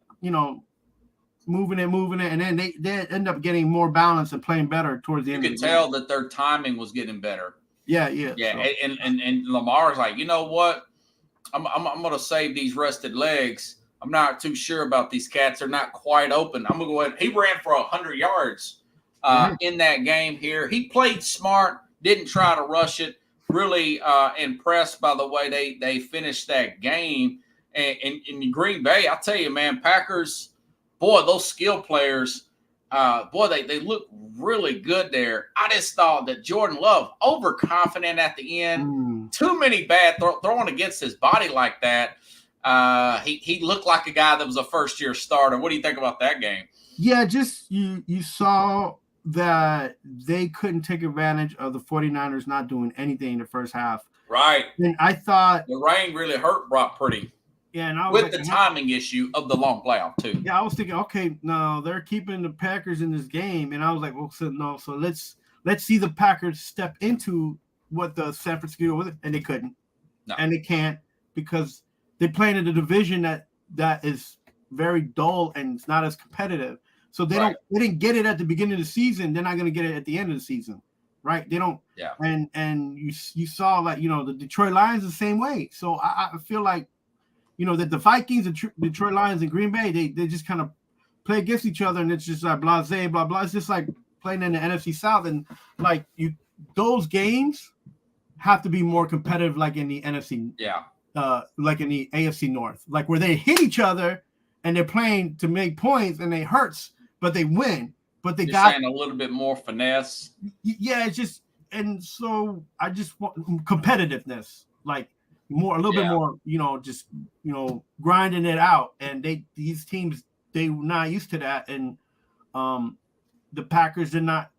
moving it, and then they end up getting more balance and playing better towards the end. You could tell that their timing was getting better. Yeah. So. And Lamar's like, you know what? I'm gonna save these rested legs. I'm not too sure about these cats. They're not quite open. I'm gonna go ahead. He ran for 100 yards in that game here. He played smart, didn't try to rush it. Really impressed by the way they finished that game. And in Green Bay, I tell you, man, Packers, boy, those skill players, they look really good there. I just thought that Jordan Love, overconfident at the end, too many bad throwing against his body like that. He looked like a guy that was a first-year starter. What do you think about that game? Yeah, just you saw that they couldn't take advantage of the 49ers not doing anything in the first half. Right. And I thought the rain really hurt Brock Purdy. Yeah, and I was with the timing issue of the long playoff too. Yeah, I was thinking, okay, no, they're keeping the Packers in this game, and I was like, well, so let's see the Packers step into what the San Francisco was, and they couldn't, and they can't because they're playing in a division that is very dull and it's not as competitive. So they didn't get it at the beginning of the season. They're not going to get it at the end of the season, right? They don't. Yeah. And you saw like the Detroit Lions the same way. So I feel like that the Vikings, the Detroit Lions, and Green Bay, they just kind of play against each other, and it's just like blasé, blah blah. It's just like playing in the NFC South, and like those games have to be more competitive, like in the NFC, like in the AFC North, like where they hit each other and they're playing to make points and it hurts, but they win. But they got a little bit more finesse. Yeah, it's just, and so I just want competitiveness, like a little bit more, just grinding it out. And these teams, they were not used to that, and the Packers did not.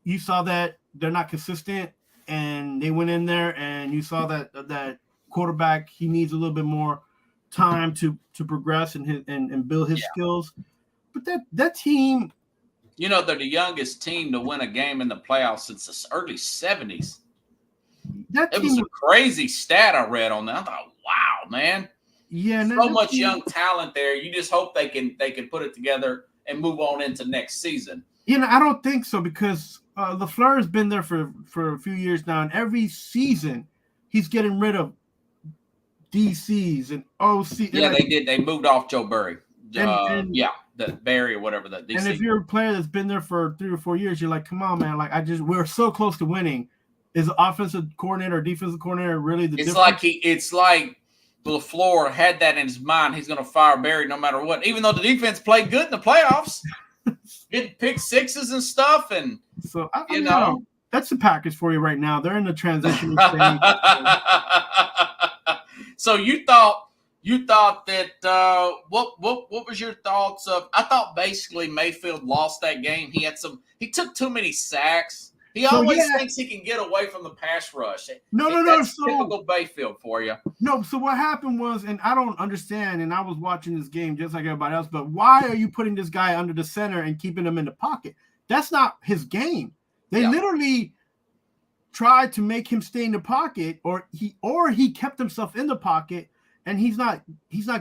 You saw that they're not consistent, and they went in there, and you saw that quarterback, he needs a little bit more time to progress and build his skills. But that team, they're the youngest team to win a game in the playoffs since the early 70s. It was a crazy stat I read on that. I thought, wow, man. Yeah, so much young talent there. You just hope they can put it together and move on into next season. I don't think so, because LaFleur has been there for a few years now, and every season he's getting rid of DCs and OC. Yeah, they did. They moved off Joe Burry. The Barry or whatever the DC. And if you're a player that's been there for 3 or 4 years, you're like, come on, man! Like we're so close to winning. Is the offensive coordinator or defensive coordinator really the difference? It's like LaFleur had that in his mind. He's going to fire Barry no matter what, even though the defense played good in the playoffs, getting pick sixes and stuff. And so that's the Packers for you right now. They're in the transition stage. So you thought that what was your thoughts of? I thought basically Mayfield lost that game. He took too many sacks. He always thinks he can get away from the pass rush. No. That's typical Mayfield for you. No, so what happened was, and I don't understand, and I was watching this game just like everybody else, but why are you putting this guy under the center and keeping him in the pocket? That's not his game. They literally tried to make him stay in the pocket, or he kept himself in the pocket, and he's not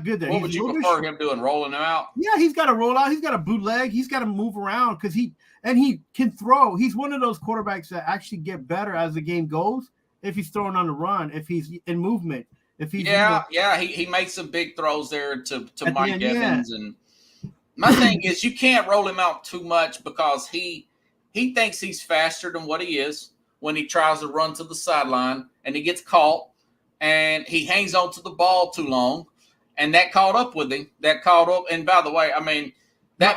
good there. What would you prefer him doing, rolling him out? Yeah, he's got to roll out. He's got to bootleg. He's got to move around because he can throw. He's one of those quarterbacks that actually get better as the game goes. If he's throwing on the run, if he's in movement, if he's he makes some big throws there to Mike Evans. And my thing is, you can't roll him out too much because he thinks he's faster than what he is when he tries to run to the sideline and he gets caught and he hangs on to the ball too long, and that caught up with him. And by the way, I mean,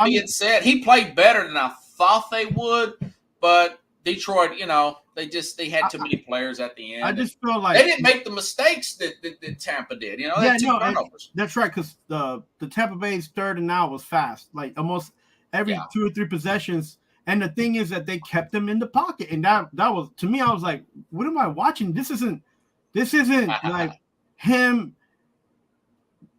being said, he played better than I thought they would, but Detroit, they had too many players at the end. I just feel like they didn't make the mistakes that Tampa did. They had two turnovers. That's right, because the Tampa Bay's third and out was fast, like almost every 2 or 3 possessions. And the thing is that they kept him in the pocket, and that was, to me, I was like, what am I watching? This isn't like him.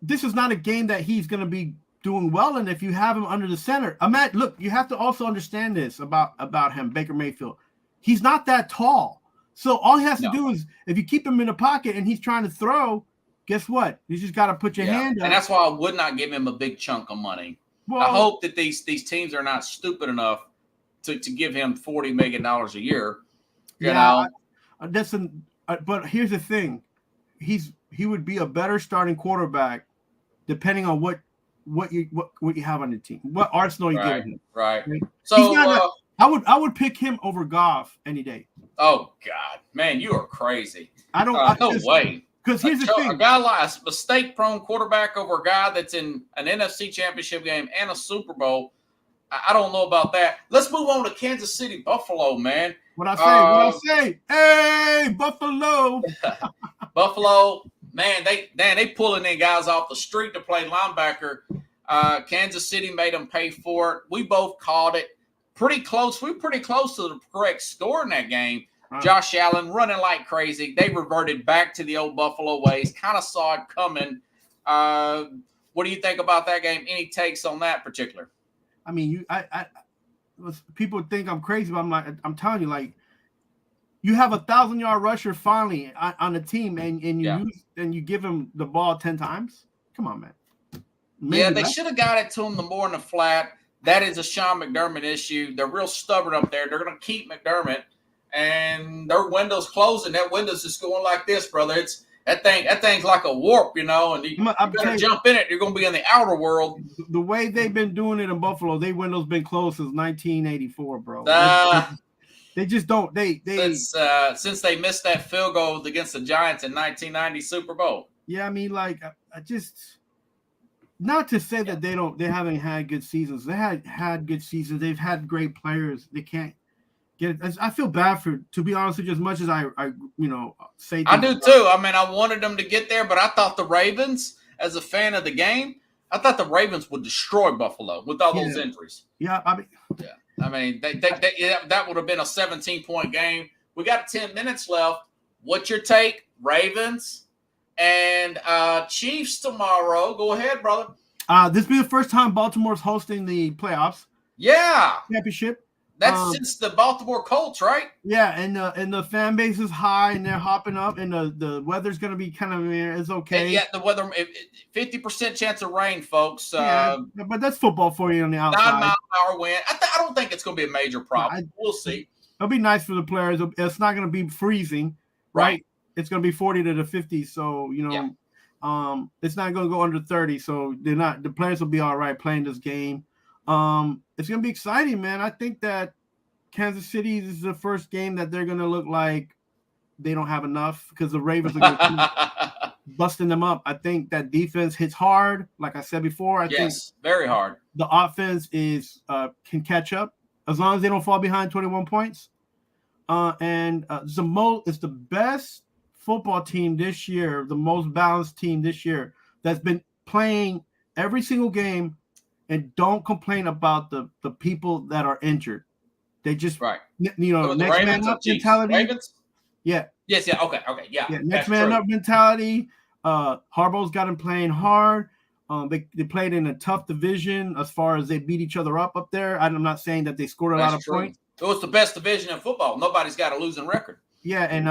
This is not a game that he's going to be doing well in if you have him under the center. Look, you have to also understand this about him, Baker Mayfield. He's not that tall. So all he has to do is, if you keep him in the pocket and he's trying to throw, guess what? You just got to put your hand up. And that's why I would not give him a big chunk of money. Well, I hope that these teams are not stupid enough to give him $40 million a year. You know? But here's the thing. He would be a better starting quarterback depending on what you have on the team, what arsenal you give him. Right. So I would pick him over Goff any day. Oh God, man, you are crazy. No way. Because here's the thing: a guy like a mistake-prone quarterback over a guy that's in an NFC Championship game and a Super Bowl. I don't know about that. Let's move on to Kansas City, Buffalo, man. What I say? Hey, Buffalo. Buffalo, man, they pulling in guys off the street to play linebacker. Kansas City made them pay for it. We both called it pretty close. We were pretty close to the correct score in that game. Josh Allen running like crazy. They reverted back to the old Buffalo ways. Kind of saw it coming. What do you think about that game? Any takes on that particular? I mean, people think I'm crazy, but I'm telling you, like, you have a 1,000-yard rusher finally on the team, and you give him the ball 10 times. Come on, man. They should have got it to him more in the flat. That is a Sean McDermott issue. They're real stubborn up there. They're going to keep McDermott, and their window's closing. That window's just going like this, brother. That thing's like a warp, and you I'm better jump in it. You're going to be in the outer world. The way they've been doing it in Buffalo, they window's been closed since 1984, bro. They just don't. They since they missed that field goal against the Giants in 1990 Super Bowl. Yeah, I mean, like I just not to say that they haven't had good seasons. They had good seasons. They've had great players. They can't get it. I feel bad to be honest with you, as much as I say. I do too. I mean, I wanted them to get there, but I thought the Ravens, as a fan of the game, I thought the Ravens would destroy Buffalo with all those injuries. Yeah, I mean, that would have been a 17-point game. We got 10 minutes left. What's your take? Ravens and Chiefs tomorrow. Go ahead, brother. This will be the first time Baltimore's hosting the playoffs. Yeah. Championship. That's since the Baltimore Colts, right? Yeah, and the fan base is high, and they're hopping up, and the weather's going to be kind of it's okay. And yeah, the weather, 50% chance of rain, folks. Yeah, but that's football for you on the outside. 9-mile-an-hour wind. I don't think it's going to be a major problem. We'll see. It'll be nice for the players. It's not going to be freezing, right? It's going to be 40 to the 50, so it's not going to go under 30. So the players will be all right playing this game. It's going to be exciting, man. I think that Kansas City is the first game that they're going to look like they don't have enough because the Ravens are going to keep busting them up. I think that defense hits hard. Like I said before, I think very hard. The offense can catch up as long as they don't fall behind 21 points. It's the best football team this year, the most balanced team this year that's been playing every single game. And don't complain about the people that are injured. They just next man up mentality. Ravens? Yeah. Yes. Yeah. Okay. Yeah. Next man up mentality. Harbaugh's got him playing hard. They played in a tough division as far as they beat each other up there. I'm not saying that they scored a lot of points. It was the best division in football. Nobody's got a losing record. Yeah, and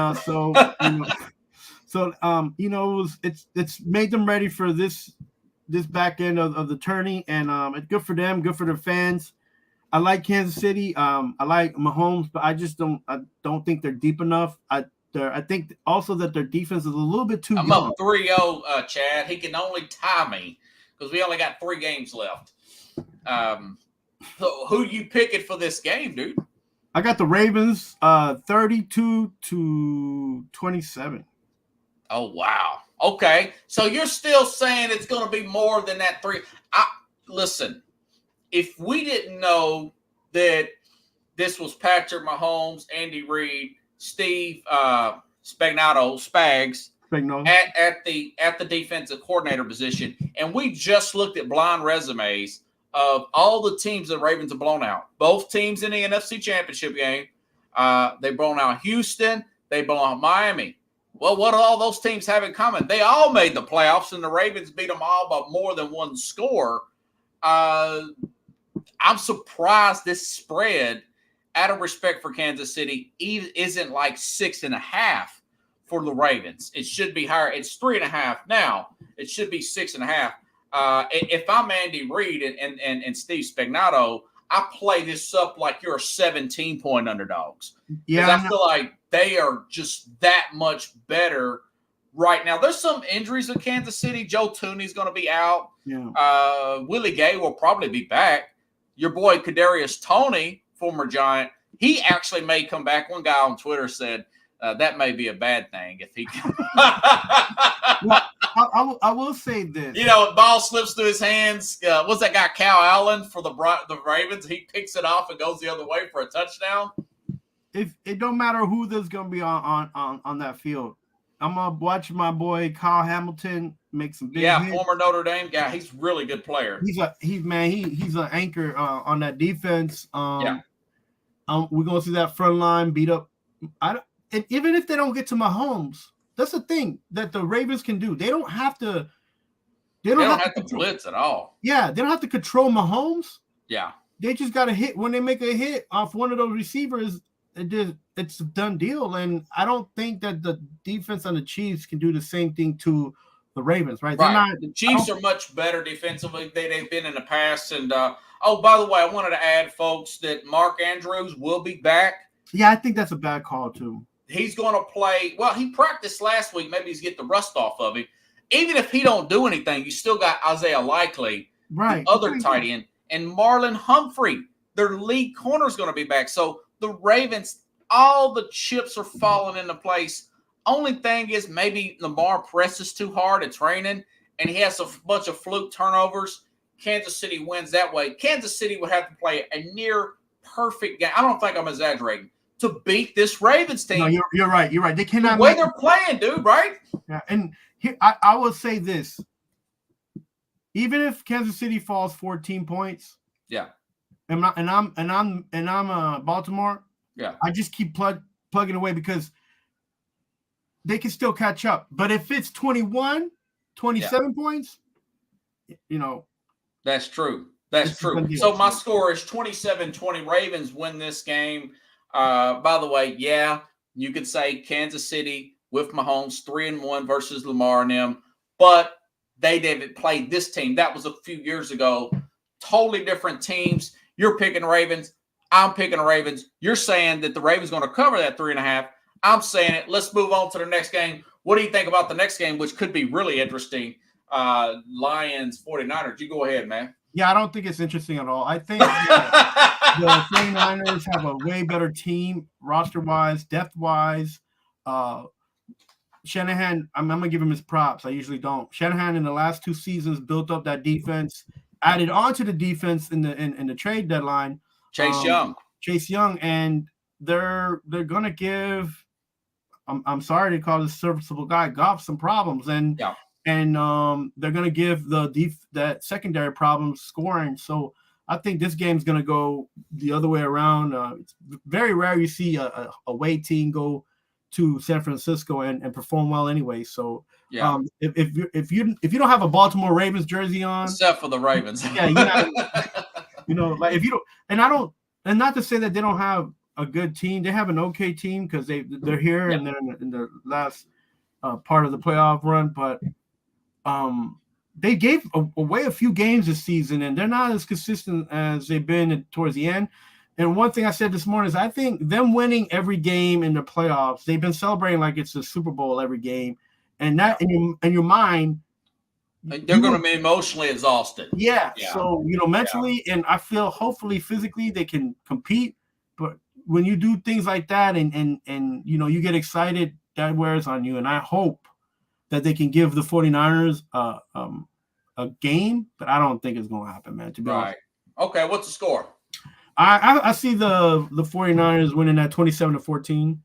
it's made them ready for this back end of the tourney, and it's good for them, good for their fans. I like Kansas City. I like Mahomes, but I don't think they're deep enough. I think also that their defense is a little bit too young. I'm up 3-0, Chad. He can only tie me because we only got 3 games left. So who you picking for this game, dude? I got the Ravens 32-27. Oh, wow. Okay, so you're still saying it's going to be more than that 3. Listen, if we didn't know that this was Patrick Mahomes, Andy Reid, Steve Spags at the defensive coordinator position, and we just looked at blind resumes of all the teams the Ravens have blown out. Both teams in the NFC Championship game, they've blown out Houston, they've blown out Miami. Well, what do all those teams have in common? They all made the playoffs, and the Ravens beat them all by more than one score. I'm surprised this spread, out of respect for Kansas City, isn't like 6.5 for the Ravens. It should be higher. It's 3.5 now. It should be 6.5. If I'm Andy Reid and Steve Spagnuolo, I play this up like you're 17-point underdogs. Yeah, I feel like they are just that much better right now. There's some injuries in Kansas City. Joe Tooney's going to be out. Yeah. Willie Gay will probably be back. Your boy Kadarius Toney, former Giant, he actually may come back. One guy on Twitter said that may be a bad thing if he can. Well, I will say this. Ball slips through his hands. What's that guy, Cal Allen, for the Ravens? He picks it off and goes the other way for a touchdown. If it don't matter who there's going to be on that field, I'm going to watch my boy Kyle Hamilton make some big hits. Former Notre Dame guy. He's a really good player. He's an anchor on that defense. We're going to see that front line beat up. And even if they don't get to Mahomes, that's the thing that the Ravens can do. They don't have to. They don't have to blitz at all. Yeah, they don't have to control Mahomes. Yeah, they just got to hit when they make a hit off one of those receivers. It's a done deal, and I don't think that the defense on the Chiefs can do the same thing to the Ravens. Right? The Chiefs are much better defensively than they've been in the past. And by the way, I wanted to add, folks, that Mark Andrews will be back. Yeah, I think that's a bad call too. he's going to play. Well, he practiced last week. Maybe he's get the rust off of him. Even if he don't do anything, you still got Isaiah Likely, the other tight end, and Marlon Humphrey. Their lead corner is going to be back. So the Ravens, all the chips are falling into place. Only thing is maybe Lamar presses too hard. It's raining, and he has a bunch of fluke turnovers. Kansas City wins that way. Kansas City would have to play a near perfect game. I don't think I'm exaggerating to beat this Ravens team. No, you're right. You're right. They cannot. The way they're playing, dude. Right? Yeah, and here I will say this: even if Kansas City falls 14 points, yeah, and I'm Baltimore, yeah, I just keep plugging away because they can still catch up. But if it's 27 points, that's true. That's true. So my score is 27-20. Ravens win this game. By the way, yeah, you could say Kansas City with Mahomes 3-1 versus Lamar and them, but they didn't play this team. That was a few years ago. Totally different teams. You're picking Ravens. I'm picking Ravens. You're saying that the Ravens going to cover that 3.5. I'm saying it. Let's move on to the next game. What do you think about the next game, which could be really interesting? Lions, 49ers. You go ahead, man. Yeah, I don't think it's interesting at all. I think the 49ers have a way better team, roster-wise, depth-wise. Shanahan, I'm going to give him his props. I usually don't. Shanahan in the last 2 seasons built up that defense, added on to the defense in the trade deadline. Chase Young, and they're going to give. I'm sorry to call this serviceable guy Goff some problems, and they're going to give that secondary problems scoring. So I think this game's going to go the other way around. It's very rare you see a away team go to San Francisco and perform well anyway. So if you don't have a Baltimore Ravens jersey on, except for the Ravens, like if you don't, and not to say that they don't have a good team, they have an okay team because they're here and they're in the last part of the playoff run, but they gave away a few games this season and they're not as consistent as they've been towards the end. And one thing I said this morning is I think them winning every game in the playoffs, they've been celebrating like it's a Super Bowl every game, and that in your mind, they're going to be emotionally exhausted. Yeah. So mentally, and I feel hopefully physically they can compete. But when you do things like that, and you get excited, that wears on you. And I hope that they can give the 49ers a game, but I don't think it's going to happen, man. To be honest. Okay. What's the score? I see the 49ers winning at 27-14.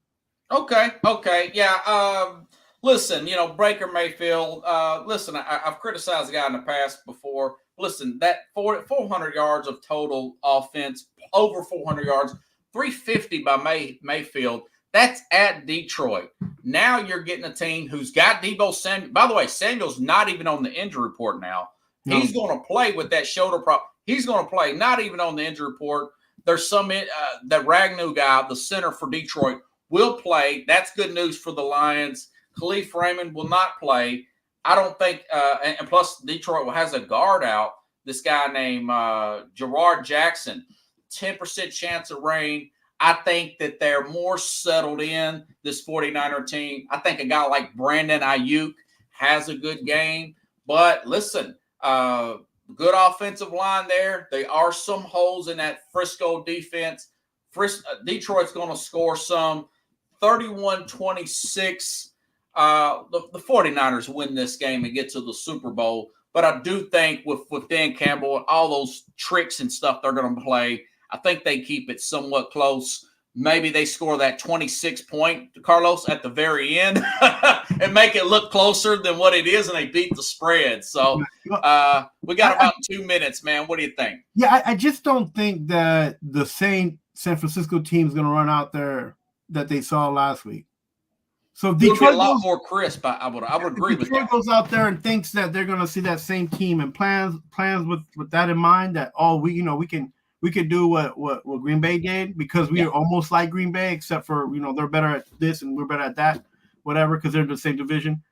Okay. Yeah. Listen, Baker Mayfield, listen, I've criticized the guy in the past before. Listen, that 400 yards of total offense, over 400 yards, 350 by Mayfield, that's at Detroit. Now you're getting a team who's got Deebo Samuel. By the way, Samuel's not even on the injury report now. No. He's going to play with that shoulder problem. He's going to play, not even on the injury report. There's some that Ragnow guy, the center for Detroit, will play. That's good news for the Lions. Khalif Raymond will not play. I don't think, and plus Detroit has a guard out. This guy named Gerard Jackson, 10% chance of rain. I think that they're more settled in, this 49er team. I think a guy like Brandon Ayuk has a good game. But listen, good offensive line there. There are some holes in that Frisco defense. Detroit's going to score some 31-26. The 49ers win this game and get to the Super Bowl. But I do think with Dan Campbell and all those tricks and stuff they're going to play, I think they keep it somewhat close. Maybe they score that 26-point, Carlos, at the very end and make it look closer than what it is, and they beat the spread. So we got about 2 minutes, man. What do you think? Yeah, I just don't think that the same San Francisco team is going to run out there that they saw last week. So Detroit a lot more crisp. I would agree with that. Detroit goes out there and thinks that they're going to see that same team and plans with that in mind. That we could do what Green Bay did because we are almost like Green Bay, except for they're better at this and we're better at that, whatever, because they're in the same division.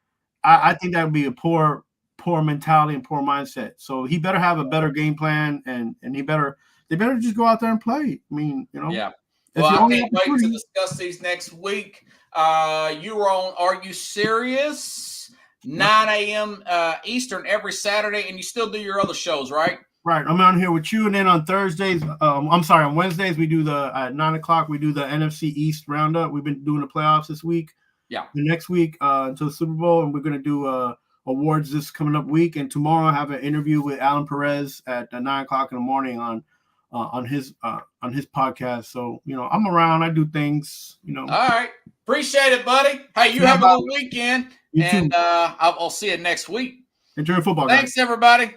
I think that would be a poor mentality and poor mindset. So he better have a better game plan and they better just go out there and play. I mean, Yeah. Well, I can't wait to discuss these next week. You were on Are You Serious? 9 a.m. Eastern every Saturday, and you still do your other shows, right? Right. I'm on here with you, and then on Thursdays, on Wednesdays, we do at 9 o'clock, we do the NFC East roundup. We've been doing the playoffs this week. Yeah. The next week until the Super Bowl, and we're going to do awards this coming up week. And tomorrow I have an interview with Alan Perez at 9 o'clock in the morning on his podcast. So, I'm around. I do things, All right. Appreciate it, buddy. Hey, you have a good weekend. You and too. I'll see you next week. Enjoy football, guys. Thanks, everybody.